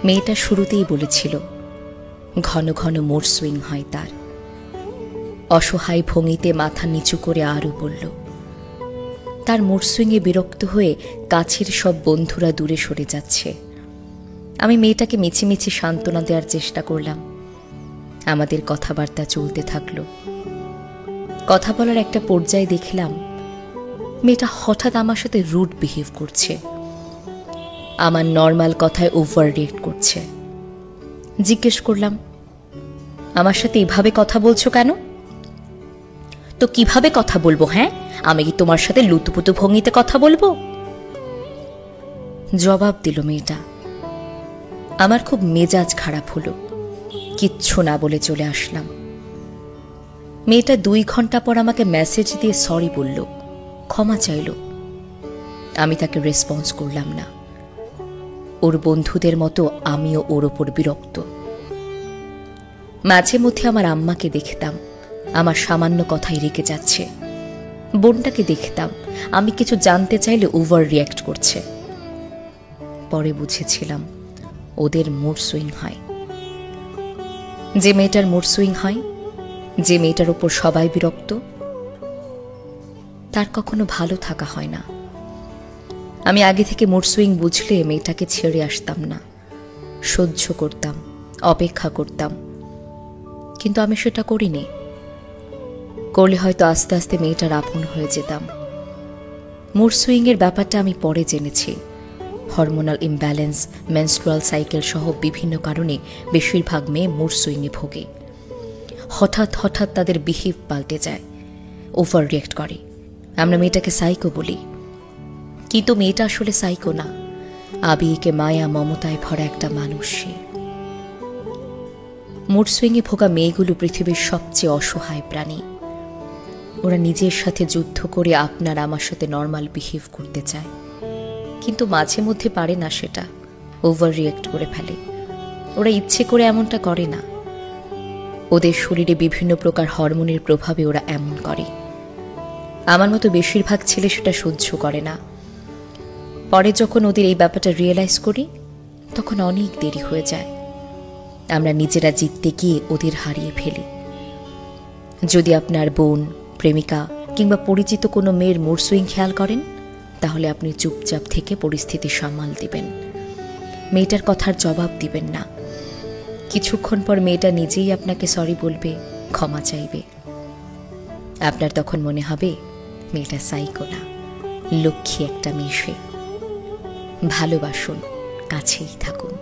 মেয়েটা শুরুতেই বলেছিল ঘন ঘন মুড সুইং হয় তার। অসহায় ভঙ্গিতে মাথা নিচু করে আরও বলল, তার মুড সুইংয়ে বিরক্ত হয়ে কাছের সব বন্ধুরা দূরে সরে যাচ্ছে। আমি মেয়েটাকে মিছিমিছি সান্ত্বনা দেওয়ার চেষ্টা করলাম। আমাদের কথাবার্তা চলতে থাকলো। কথা বলার একটা পর্যায়ে দেখলাম মেয়েটা হঠাৎ আমার সাথে রুড বিহেভ করছে, আমার নর্মাল কথায় ওভার রিয়েক্ট করছে। জিজ্ঞেস করলাম, আমার সাথে এভাবে কথা বলছো কেন? তো কিভাবে কথা বলবো? হ্যাঁ, আমি কি তোমার সাথে লুতুপুতু ভঙ্গিতে কথা বলবো? জবাব দিল মেয়েটা। আমার খুব মেজাজ খারাপ হলো। কিচ্ছু না বলে চলে আসলাম। মেয়েটা 2 ঘন্টা পর আমাকে মেসেজ দিয়ে সরি বলল, ক্ষমা চাইল। আমি তাকে রেসপন্স করলাম না। ওর বন্ধুদের মতো আমিও ওর ওপর বিরক্ত। মাঝে মধ্যে আমার আম্মাকে দেখতাম আমার সামান্য কথাই রেগে যাচ্ছে। বোনটাকে দেখতাম আমি কিছু জানতে চাইলে ওভার রিয়াক্ট করছে। পরে বুঝেছিলাম ওদের মুড সুইং হয়। যে মেয়েটার মুড সুইং হয়, যে মেয়েটার ওপর সবাই বিরক্ত, তার কখনো ভালো থাকা হয় না। আমি আগে থেকে মুড সুইং বুঝলে মেয়েটাকে ছেড়ে আসতাম না, সহ্য করতাম, অপেক্ষা করতাম। কিন্তু আমি সেটা করিনি। করলে হয়তো আস্তে আস্তে মেয়েটার আপন হয়ে যেতাম। মুড সুইংয়ের ব্যাপারটা আমি পরে জেনেছি। হরমোনাল ইমব্যালেন্স, মেনস্ট্রুয়াল সাইকেল সহ বিভিন্ন কারণে বেশিরভাগ মেয়ে মুড সুইংয়ে ভোগে। হঠাৎ হঠাৎ তাদের বিহেভ পাল্টে যায়, ওভার রিয়েক্ট করে। আমরা মেয়েটাকে সাইকো বলি, কিন্তু মেয়েটা আসলে সাইকো না, আবেগে মায়া মমতায় ভরা একটা মানুষ সে। মুড সুইংয়ে ভোগা মেয়েগুলো পৃথিবীর সবচেয়ে অসহায় প্রাণী। ওরা নিজের সাথে যুদ্ধ করে আপনার আমার সাথে নর্মাল বিহেভ করতে চায়, কিন্তু মাঝে মধ্যে পারে না, সেটা ওভার রিয়েক্ট করে ফেলে। ওরা ইচ্ছে করে এমনটা করে না, ওদের শরীরে বিভিন্ন প্রকার হরমোনের প্রভাবে ওরা এমন করে। আমার মতো বেশিরভাগ ছেলে সেটা সহ্য করে না। পরে যখন ওদের এই ব্যাপারটা রিয়েলাইজ করি, তখন অনেক দেরি হয়ে যায়। আমরা নিজেরা জিততে গিয়ে ওদের হারিয়ে ফেলি। যদি আপনার বোন, প্রেমিকা কিংবা পরিচিত কোনো মেয়ের মুড সুইং খেয়াল করেন, তাহলে আপনি চুপচাপ থেকে পরিস্থিতি সামাল দিবেন। মেয়েটার কথার জবাব দিবেন না। কিছুক্ষণ পর মেয়েটা নিজেই আপনাকে সরি বলবে, ক্ষমা চাইবে। আপনার তখন মনে হবে মেয়েটা সাইকো না, লক্ষ্মী একটা মেয়ে সে। ভালোবাসুন, কাছেই থাকুন।